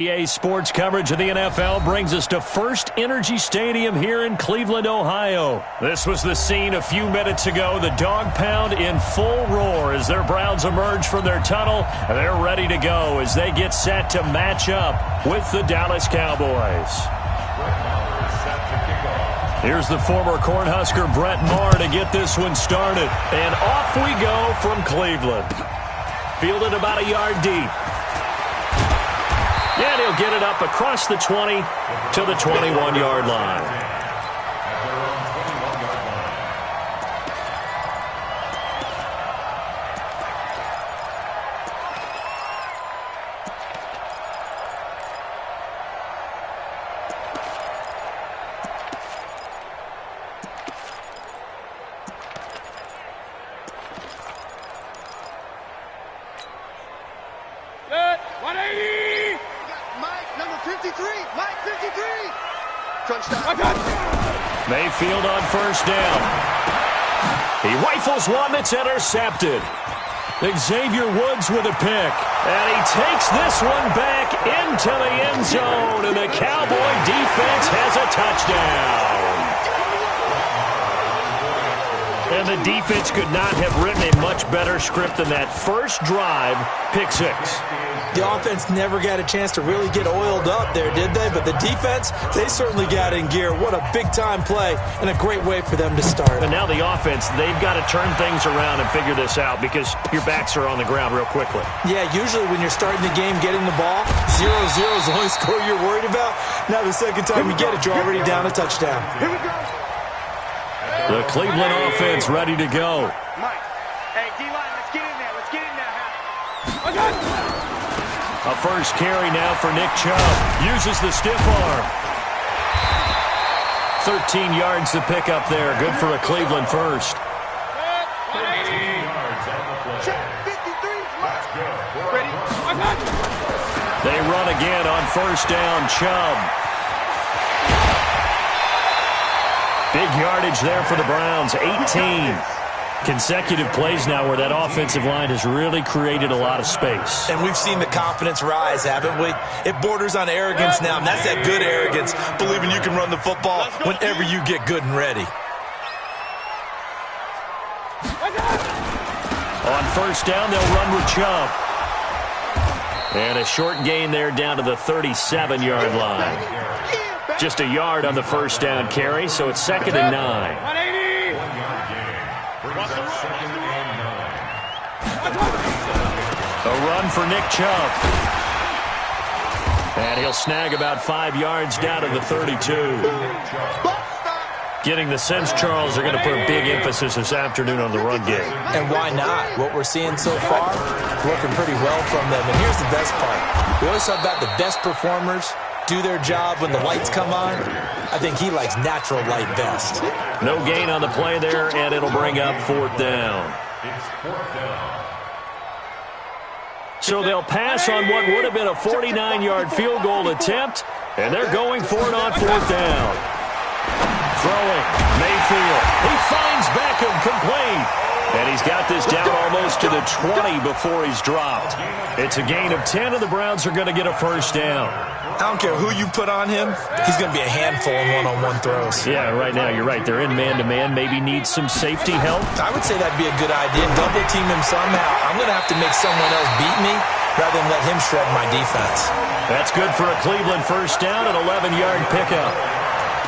EA Sports coverage of the NFL brings us to First Energy Stadium here in Cleveland, Ohio. This was the scene a few minutes ago. The dog pound in full roar as their Browns emerge from their tunnel. They're ready to go as they get set to match up with the Dallas Cowboys. Here's the former Cornhusker Brett Maher to get this one started. And off we go from Cleveland. Fielded about a yard deep. And he'll get it up across the 20 to the 21-yard line. Mayfield on first down. He rifles one that's intercepted. Xavier Woods with a pick. And he takes this one back into the end zone. And the Cowboy defense has a touchdown. And the defense could not have written a much better script than that first drive, pick six. The offense never got a chance to really get oiled up there, did they? But the defense, they certainly got in gear. What a big-time play and a great way for them to start. And now the offense, they've got to turn things around and figure this out because your backs are on the ground real quickly. Yeah, usually when you're starting the game, getting the ball, 0-0 is the only score you're worried about. Now the second time you get it, you're already down a touchdown. Here we go. The Cleveland offense ready to go. Mike, hey, D-line, let's get in there. Let's get in there. A first carry now for Nick Chubb. Uses the stiff arm. 13 yards to pick up there. Good for a Cleveland first. They run again on first down. Chubb. Big yardage there for the Browns. 18. Consecutive plays now where that offensive line has really created a lot of space. And we've seen the confidence rise, haven't we? It borders on arrogance now, and that's that good arrogance, believing you can run the football whenever you get good and ready. On first down, they'll run with Chubb. And a short gain there down to the 37-yard line. Just a yard on the first down carry, so it's 2nd and 9. A run for Nick Chubb. And he'll snag about 5 yards down to the 32. Getting the sense, Charles, they're going to put a big emphasis this afternoon on the run game. And why not? What we're seeing so far, working pretty well from them. And here's the best part. We always talk about the best performers do their job when the lights come on. I think he likes natural light best. No gain on the play there, and it'll bring up 4th down. So they'll pass on what would have been a 49-yard field goal attempt, and they're going for it on 4th down. Throwing, Mayfield. He finds Beckham complete. And he's got this down almost to the 20 before he's dropped. It's a gain of 10, and the Browns are going to get a first down. I don't care who you put on him. He's going to be a handful in one-on-one throws. Yeah, right now you're right. They're in man-to-man. Maybe need some safety help. I would say that'd be a good idea. Double team him somehow. I'm going to have to make someone else beat me rather than let him shred my defense. That's good for a Cleveland first down, an 11-yard pickup.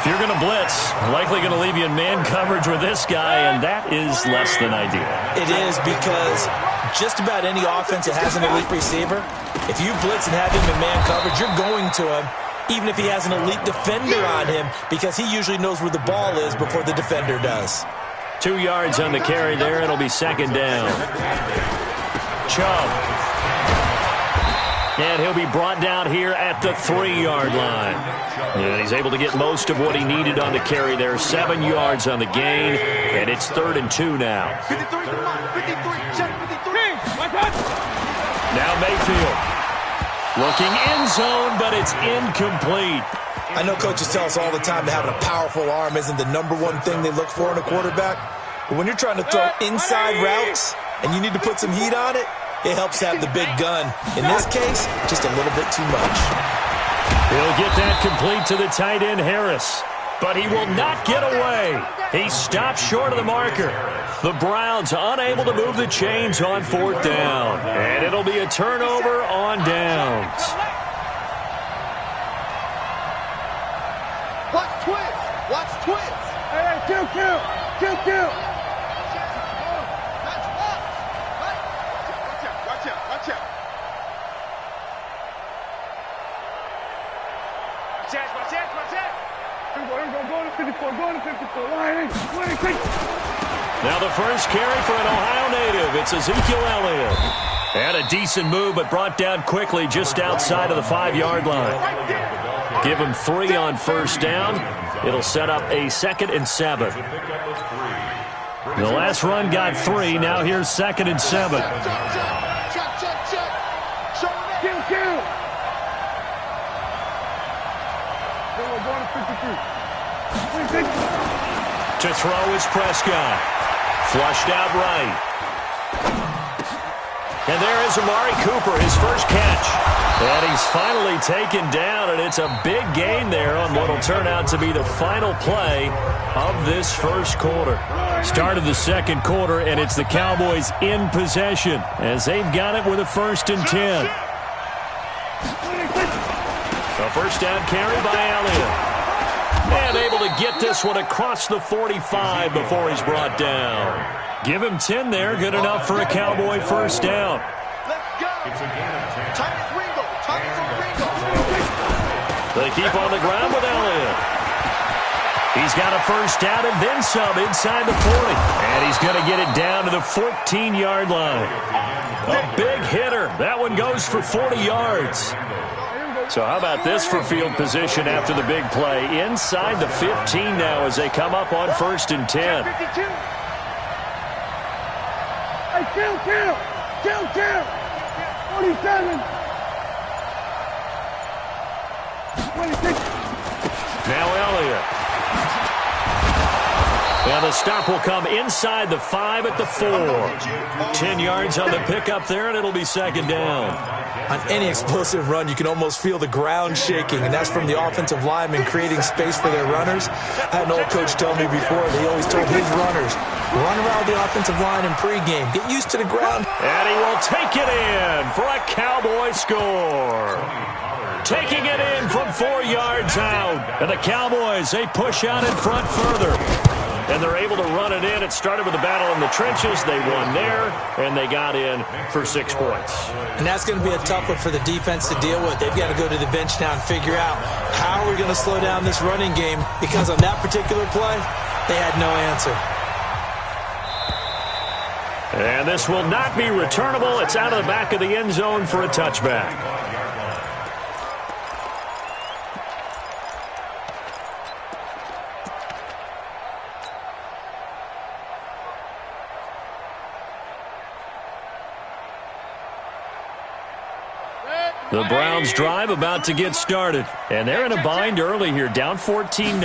If you're going to blitz, likely going to leave you in man coverage with this guy, and that is less than ideal. It is because just about any offense that has an elite receiver, if you blitz and have him in man coverage, you're going to him, even if he has an elite defender on him, because he usually knows where the ball is before the defender does. 2 yards on the carry there. It'll be 2nd down. Chubb. And he'll be brought down here at the 3-yard line. And he's able to get most of what he needed on the carry there. 7 yards on the gain, and it's 3rd and 2 now. Now Mayfield. Looking end zone, but it's incomplete. I know coaches tell us all the time that having a powerful arm isn't the #1 thing they look for in a quarterback. But when you're trying to throw inside routes and you need to put some heat on it, it helps have the big gun. In this case, just a little bit too much. He'll get that complete to the tight end, Harris. But he will not get away. He stopped short of the marker. The Browns unable to move the chains on 4th down. And it'll be a turnover on downs. Watch twins. Watch twins. Hey, kill. Watch out. Watch out. Go to 54. Now the first carry for an Ohio native. It's Ezekiel Elliott. And a decent move, but brought down quickly just outside of the 5-yard line. Give him 3 on 1st down. It'll set up a 2nd and 7. The last run got 3. Now here's 2nd and 7. Kill. To throw is Prescott. Flushed out right. And there is Amari Cooper, his first catch. And he's finally taken down, and it's a big gain there on what will turn out to be the final play of this first quarter. Start of the second quarter, and it's the Cowboys in possession as they've got it with a 1st and 10. A first down carry by Elliott. And able to get this one across the 45 before he's brought down. Give him 10 there. Good enough for a Cowboy first down. Let's go. Ringo. They keep on the ground with Elliott. He's got a first down and then some inside the 40. And he's going to get it down to the 14-yard line. A big hitter. That one goes for 40 yards. So how about this for field position after the big play? Inside the 15 now as they come up on 1st and 10. Hey, kill. 47. 26. Now Elliott. And the stop will come inside the 5 at the 4. 10 yards on the pickup there, and it'll be 2nd down. On any explosive run, you can almost feel the ground shaking, and that's from the offensive linemen creating space for their runners. I had an old coach tell me before, he always told his runners, run around the offensive line in pregame. Get used to the ground. And he will take it in for a Cowboy score. Taking it in from 4 yards out. And the Cowboys, they push out in front further. And they're able to run it in. It started with a battle in the trenches. They won there, and they got in for 6 points. And that's going to be a tough one for the defense to deal with. They've got to go to the bench now and figure out how are we going to slow down this running game, because on that particular play, they had no answer. And this will not be returnable. It's out of the back of the end zone for a touchback. The Browns drive about to get started. And they're in a bind early here, down 14-0.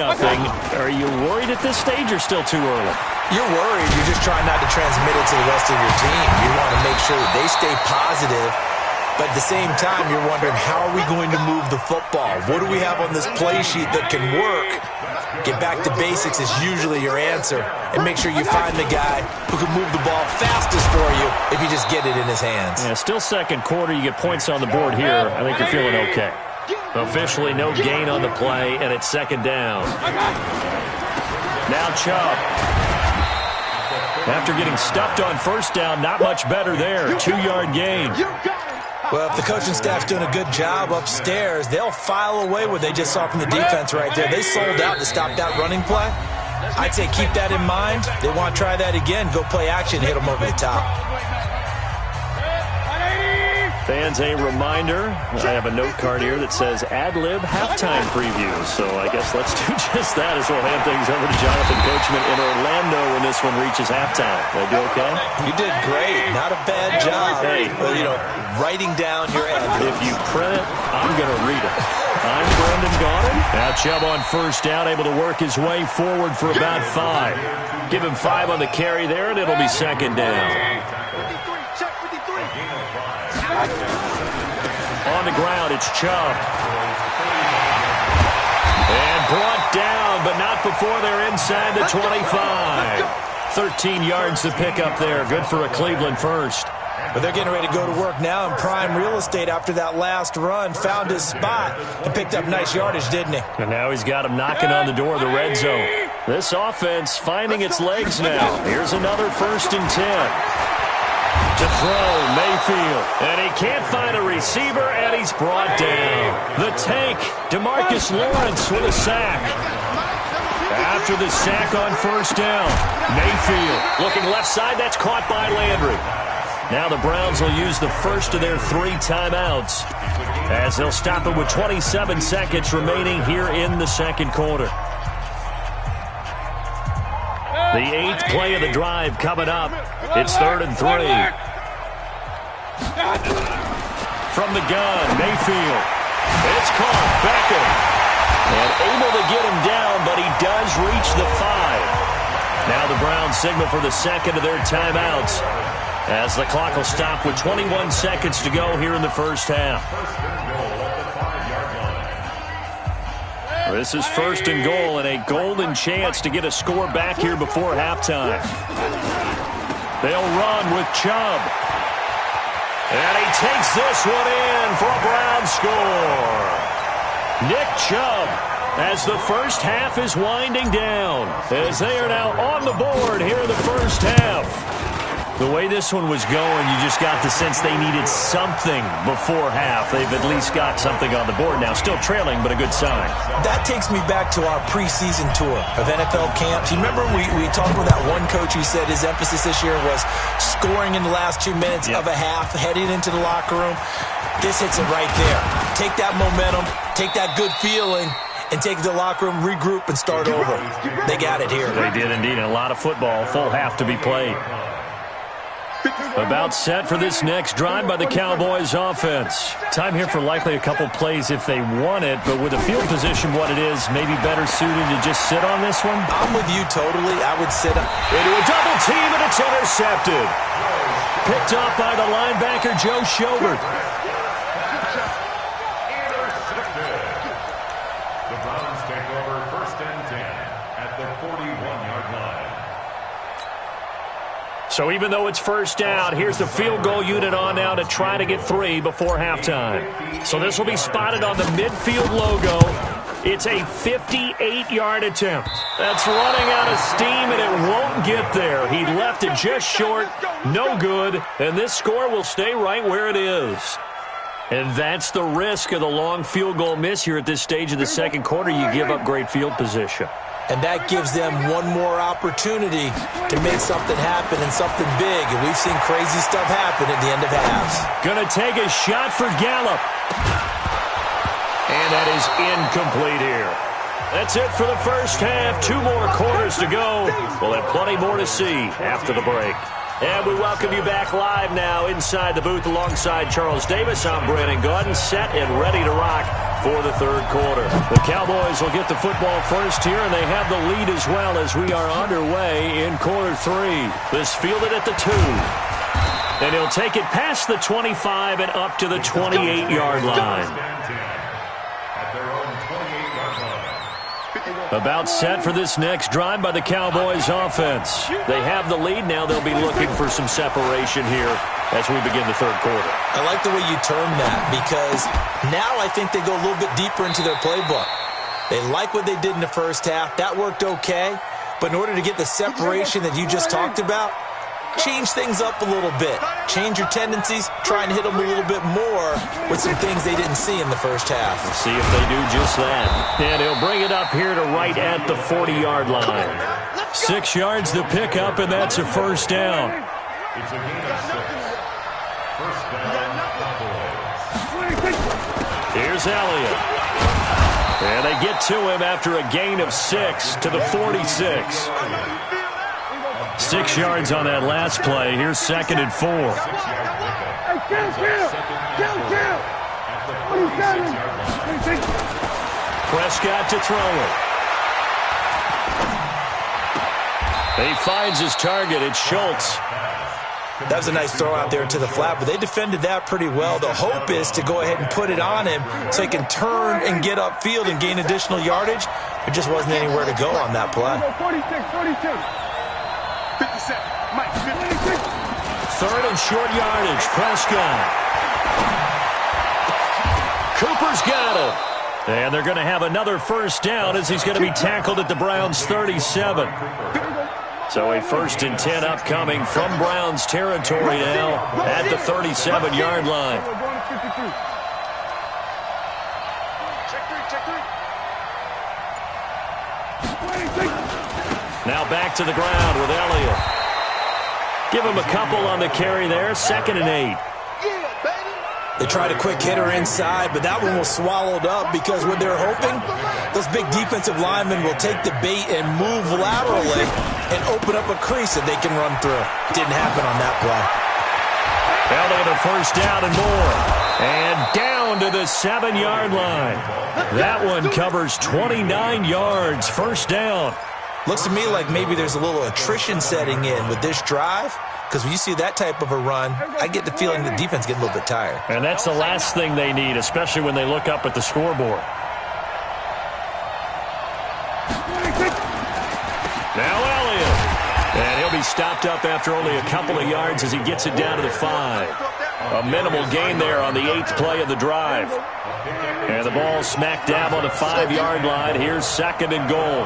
Are you worried at this stage or still too early? You're worried. You're just trying not to transmit it to the rest of your team. You want to make sure that they stay positive. But at the same time, you're wondering, how are we going to move the football? What do we have on this play sheet that can work? Get back to basics is usually your answer. And make sure you find the guy who can move the ball fastest for you if you just get it in his hands. Yeah, still second quarter. You get points on the board here. I think you're feeling okay. Officially no gain on the play, and it's 2nd down. Now Chubb. After getting stuffed on 1st down, not much better there. 2-yard gain. Well, if the coaching staff's doing a good job upstairs, they'll file away what they just saw from the defense right there. They sold out to stop that running play. I'd say keep that in mind. They want to try that again. Go play action, hit them over the top. Fans, a reminder, I have a note card here that says ad-lib halftime preview. So I guess let's do just that as we'll hand things over to Jonathan Coachman in Orlando when this one reaches halftime. Did I do okay? You did great. Not a bad job. Hey, well, you know, writing down your ad. If you print it, I'm going to read it. I'm Brendan Gaudin. Now Chubb on 1st down, able to work his way forward for about 5. Give him 5 on the carry there, and it'll be 2nd down. On the ground, it's Chubb. And brought down, but not before they're inside the 25. 13 yards to pick up there. Good for a Cleveland first. But they're getting ready to go to work now in prime real estate after that last run. Found his spot and picked up nice yardage, didn't he? And now he's got him knocking on the door of the red zone. This offense finding its legs now. Here's another 1st and 10. To throw, Mayfield. And he can't find a receiver, and he's brought down. The tank, DeMarcus Lawrence with a sack. After the sack on 1st down, Mayfield looking left side. That's caught by Landry. Now the Browns will use the first of their 3 timeouts as they'll stop it with 27 seconds remaining here in the second quarter. The 8th play of the drive coming up. It's 3rd and 3. From the gun, Mayfield. It's caught. Beckham. And able to get him down, but he does reach the 5. Now the Browns signal for the second of their timeouts as the clock will stop with 21 seconds to go here in the first half. This is 1st and goal and a golden chance to get a score back here before halftime. They'll run with Chubb. And he takes this one in for a Brown score. Nick Chubb, as the first half is winding down, as they are now on the board here in the first half. The way this one was going, you just got the sense they needed something before half. They've at least got something on the board now. Still trailing, but a good sign. That takes me back to our preseason tour of NFL camps. You remember we talked with that one coach who said his emphasis this year was scoring in the last 2 minutes of a half, heading into the locker room. This hits it right there. Take that momentum, take that good feeling, and take the locker room, regroup, and start over. They got it here. They did indeed. And a lot of football, full half to be played. About set for this next drive by the Cowboys offense. Time here for likely a couple plays if they want it, but with the field position what it is, maybe better suited to just sit on this one? I'm with you totally. I would sit up. Into a double team, and it's intercepted. Picked up by the linebacker, Joe Schobert. The Browns take over 1st and 10 at the 41-yard line. So even though it's 1st down, here's the field goal unit on now to try to get 3 before halftime. So this will be spotted on the midfield logo. It's a 58-yard attempt. That's running out of steam, and it won't get there. He left it just short, no good, and this score will stay right where it is. And that's the risk of the long field goal miss here at this stage of the second quarter. You give up great field position. And that gives them one more opportunity to make something happen and something big. And we've seen crazy stuff happen at the end of halves. Gonna take a shot for Gallup. And that is incomplete here. That's it for the first half. 2 more quarters to go. We'll have plenty more to see after the break. And we welcome you back live now inside the booth alongside Charles Davis. I'm Brandon Gaudin, set and ready to rock for the third quarter. The Cowboys will get the football first here, and they have the lead as well as we are underway in quarter 3. This fielded at the 2. And he'll take it past the 25 and up to the 28-yard line. About set for this next drive by the Cowboys offense. They have the lead. Now they'll be looking for some separation here as we begin the third quarter. I like the way you term that, because now I think they go a little bit deeper into their playbook. They like what they did in the first half. That worked okay. But in order to get the separation that you just talked about, change things up a little bit. Change your tendencies, try and hit them a little bit more with some things they didn't see in the first half. We'll see if they do just that. And he'll bring it up here to right at the 40-yard line. 6 yards to pick up, and that's a first down. It's a gain of 6. First down, Cowboys. Here's Elliott. And they get to him after a gain of 6 to the 46. 6 yards on that last play. Here's 2nd and 4. Prescott to throw it. He finds his target. It's Schultz. That was a nice throw out there to the flat, but they defended that pretty well. The hope is to go ahead and put it on him so he can turn and get upfield and gain additional yardage. There just wasn't anywhere to go on that play. 57. Mike, 56. Third and short yardage. Prescott. Cooper's got it. And they're going to have another first down as he's going to be tackled at the Browns' 37. So a 1st and 10 upcoming from Browns territory now at the 37-yard line. Now back to the ground with Elliott. Give him a couple on the carry there. 2nd and 8. They tried a quick hitter inside, but that one was swallowed up because what they're hoping, those big defensive linemen will take the bait and move laterally and open up a crease that they can run through. Didn't happen on that play. Elliott a first down and more. And down to the 7-yard line. That one covers 29 yards. First down. Looks to me like maybe there's a little attrition setting in with this drive. Because when you see that type of a run, I get the feeling the defense getting a little bit tired. And that's the last thing they need, especially when they look up at the scoreboard. Now Elliott. And he'll be stopped up after only a couple of yards as he gets it down to the 5. A minimal gain there on the 8th play of the drive. And the ball smack dab on the 5-yard line. Here's 2nd and goal.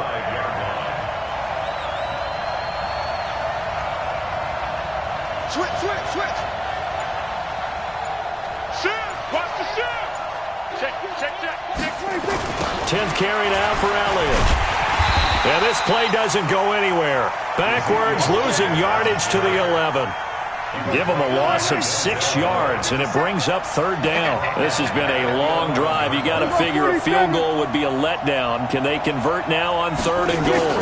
Switch. Shift. Watch the shift. Check. 10th carry now for Elliott. And this play doesn't go anywhere. Backwards, losing yardage to the 11. Give them a loss of 6 yards, and it brings up 3rd down. This has been a long drive. You got to figure a field goal would be a letdown. Can they convert now on 3rd and goal?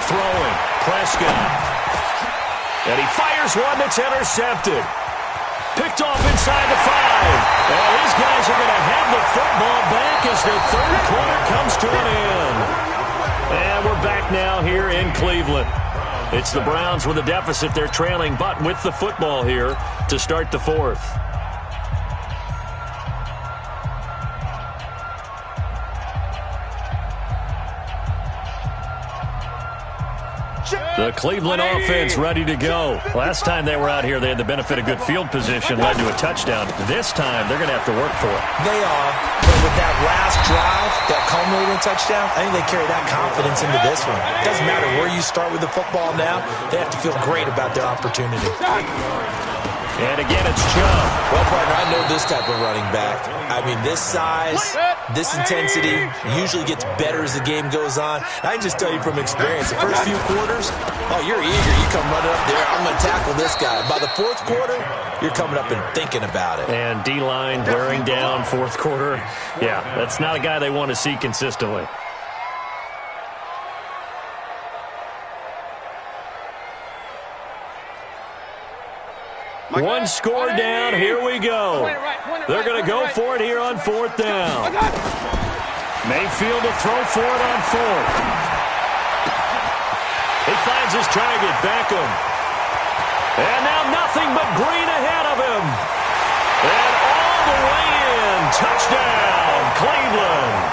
Throwing. Prescott. And he fires one that's intercepted. Picked off inside the 5. And these guys are going to have the football back as the 3rd quarter comes to an end. And we're back now here in Cleveland. It's the Browns with a deficit. They're trailing, but with the football here to start the 4th. The Cleveland offense ready to go. Last time they were out here, they had the benefit of good field position, led to a touchdown. This time, they're going to have to work for it. They are, but with that last drive, that culminating touchdown, I think they carry that confidence into this one. It doesn't matter where you start with the football now. They have to feel great about their opportunity. And again, it's Chubb. Well, partner, I know this type of running back. I mean, this size, this intensity usually gets better as the game goes on. I can just tell you from experience, the first few quarters, oh, you're eager. You come running up there, I'm going to tackle this guy. By the 4th quarter, you're coming up and thinking about it. And D-line wearing down 4th quarter. Yeah, that's not a guy they want to see consistently. One score down. Here we go. They're going to go for it here on 4th down. Mayfield to throw for it on 4th. He finds his target, Beckham. And now nothing but green ahead of him. And all the way in. Touchdown, Cleveland.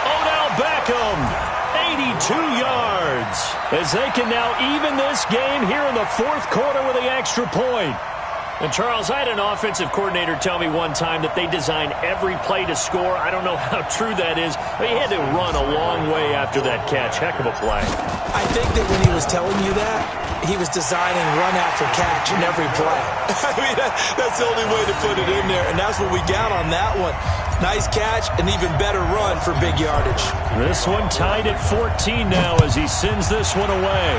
Odell Beckham, 82 yards. As they can now even this game here in the 4th quarter with the extra point. And, Charles, I had an offensive coordinator tell me one time that they design every play to score. I don't know how true that is, but he had to run a long way after that catch. Heck of a play. I think that when he was telling you that, he was designing run after catch in every play. I mean, that's the only way to put it in there, and that's what we got on that one. Nice catch, an even better run for big yardage. This one tied at 14 now as he sends this one away.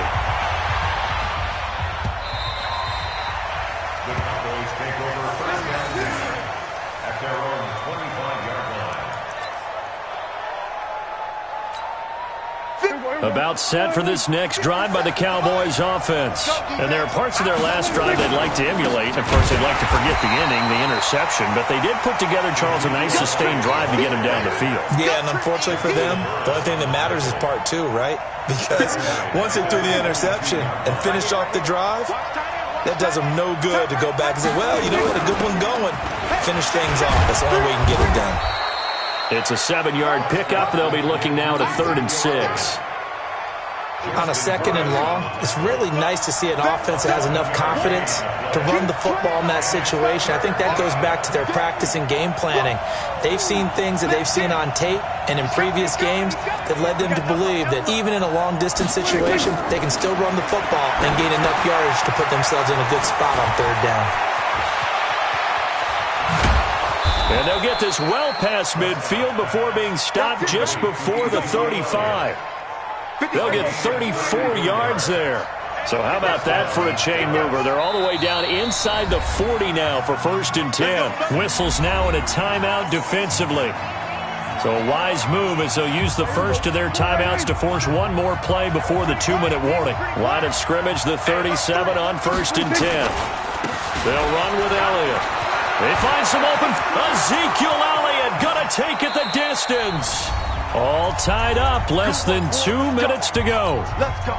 About set for this next drive by the Cowboys offense. And there are parts of their last drive they'd like to emulate. Of course, they'd like to forget the inning, the interception. But they did put together, Charles, a nice sustained drive to get him down the field. Yeah, and unfortunately for them, the only thing that matters is part 2, right? Because once they threw the interception and finished off the drive, That does them no good to go back and say, well, you know what, a good one going. Finish things off. That's the only way you can get it done. It's a 7-yard pickup. They'll be looking now at a 3rd and 6. On a 2nd and long, it's really nice to see an offense that has enough confidence to run the football in that situation. I think that goes back to their practice and game planning. They've seen things that they've seen on tape and in previous games that led them to believe that even in a long-distance situation, they can still run the football and gain enough yardage to put themselves in a good spot on 3rd down. And they'll get this well past midfield before being stopped just before the 35. They'll get 34 yards there. So how about that for a chain mover? They're all the way down inside the 40 now for 1st and 10. Whistles now in a timeout defensively. So a wise move as they'll use the first of their timeouts to force one more play before the 2-minute warning. Line of scrimmage, the 37 on 1st and 10. They'll run with Elliott. They find some open. Ezekiel Elliott gonna take it the distance. All tied up, less than 2 minutes to go. Let's go.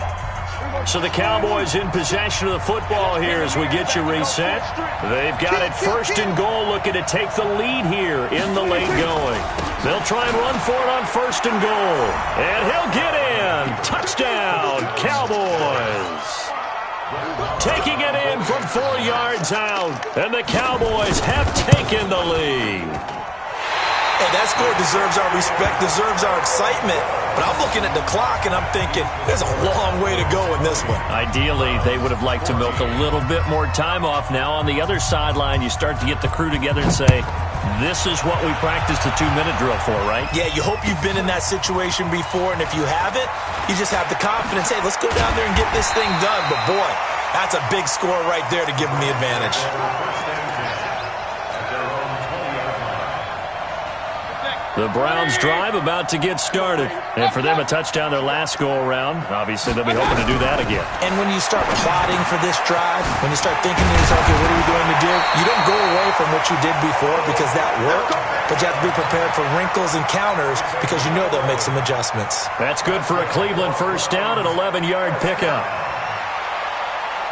So the Cowboys in possession of the football here as we get you reset. They've got it 1st and goal, looking to take the lead here in the late going. They'll try and run for it on 1st and goal. And he'll get in. Touchdown, Cowboys. Taking it in from 4 yards out. And the Cowboys have taken the lead. Hey, that score deserves our respect, deserves our excitement. But I'm looking at the clock, and I'm thinking, there's a long way to go in this one. Ideally, they would have liked to milk a little bit more time off. Now on the other sideline, you start to get the crew together and say, this is what we practiced the 2-minute drill for, right? Yeah, you hope you've been in that situation before, and if you haven't, you just have the confidence, hey, let's go down there and get this thing done. But, boy, that's a big score right there to give them the advantage. The Browns drive about to get started. And for them, a touchdown their last go-around. Obviously, they'll be hoping to do that again. And when you start plotting for this drive, when you start thinking to yourself, okay, what are we going to do? You don't go away from what you did before because that worked, but you have to be prepared for wrinkles and counters because you know they'll make some adjustments. That's good for a Cleveland 1st down, an 11-yard pickup.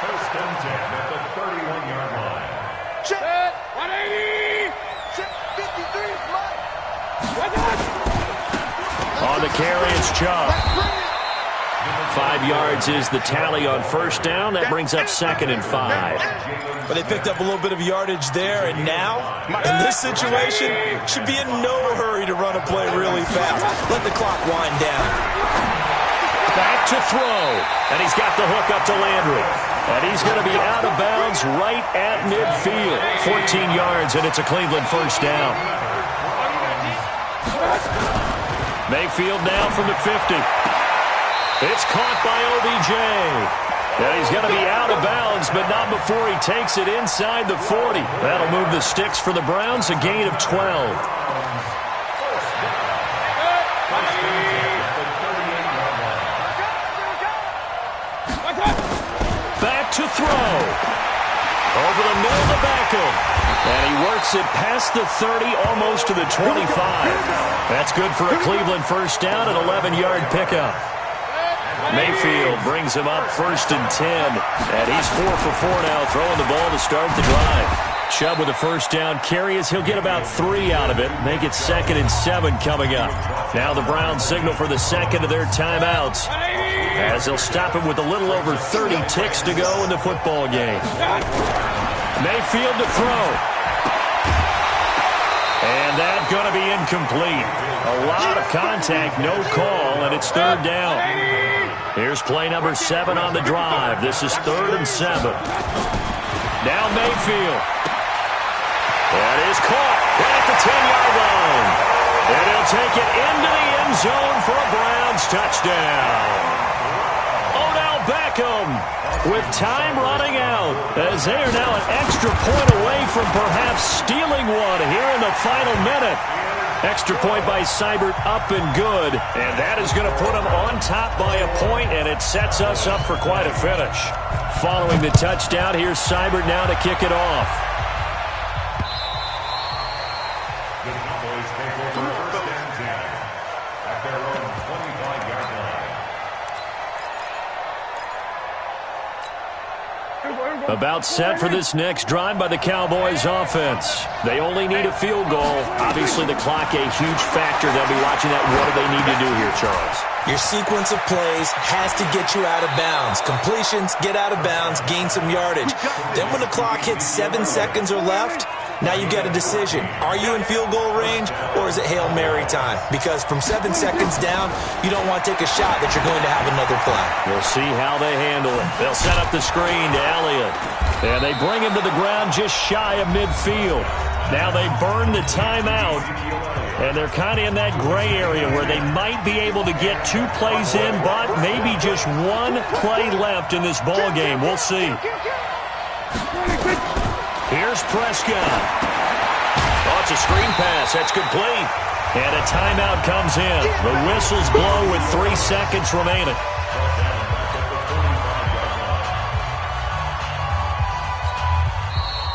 1st and 10 at the 31-yard line. Check. 180. Check. 53. On the carry, it's Chubb. 5 yards is the tally on 1st down. That brings up 2nd and 5. But they picked up a little bit of yardage there, and now, in this situation, should be in no hurry to run a play really fast. Let the clock wind down. Back to throw. And he's got the hook up to Landry. And he's going to be out of bounds right at midfield. 14 yards, and it's a Cleveland 1st down. Mayfield now from the 50. It's caught by OBJ. And he's going to be out of bounds, but not before he takes it inside the 40. That'll move the sticks for the Browns, a gain of 12. Back to throw. Over the middle to Beckham. And he works it past the 30, almost to the 25. That's good for a Cleveland 1st down, an 11-yard pickup. Mayfield brings him up 1st and 10. And he's 4 for 4 now, throwing the ball to start the drive. Chubb with a 1st down carry as he'll get about 3 out of it. Make it 2nd and 7 coming up. Now the Browns signal for the 2nd of their timeouts, as they'll stop it with a little over 30 ticks to go in the football game. Mayfield to throw. And that's going to be incomplete. A lot of contact, no call, and it's 3rd down. Here's play number 7 on the drive. This is 3rd and 7. Now Mayfield. That is caught right at the 10-yard line. And he'll take it into the end zone for a Browns touchdown. Odell Beckham with time running out, as they are now an extra point away from perhaps stealing one here in the final minute. Extra point by Seibert, up and good. And that is going to put them on top by a point, and it sets us up for quite a finish. Following the touchdown, here's Seibert now to kick it off. The Cowboys take over 1st and 10 at their own 25-yard line. A About set for this next drive by the Cowboys offense. They only need a field goal. Obviously, the clock a huge factor. They'll be watching that. What do they need to do here, Charles? Your sequence of plays has to get you out of bounds. Completions, get out of bounds, gain some yardage. Then when the clock hits 7 seconds or left, now you've got a decision. Are you in field goal range, or is it Hail Mary time? Because from 7 seconds down, you don't want to take a shot that you're going to have another play. We'll see how they handle it. They'll set up the screen to Elliott. And they bring him to the ground just shy of midfield. Now they burn the timeout. And they're kind of in that gray area where they might be able to get 2 plays in, but maybe just 1 play left in this ball game. We'll see. Here's Prescott. Oh, it's a screen pass. That's complete. And a timeout comes in. The whistles blow with 3 seconds remaining.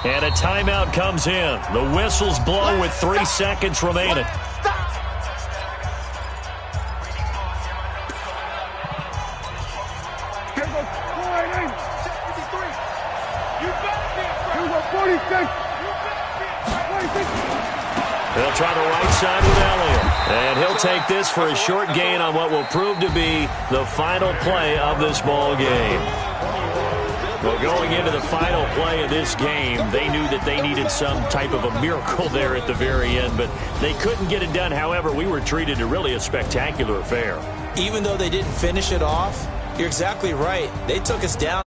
And a timeout comes in. The whistles blow with 3 seconds remaining. They'll try the right side with Elliott. And he'll take this for a short gain on what will prove to be the final play of this ball game. Well, going into the final play of this game, they knew that they needed some type of a miracle there at the very end, but they couldn't get it done. However, we were treated to really a spectacular affair. Even though they didn't finish it off, you're exactly right. They took us down.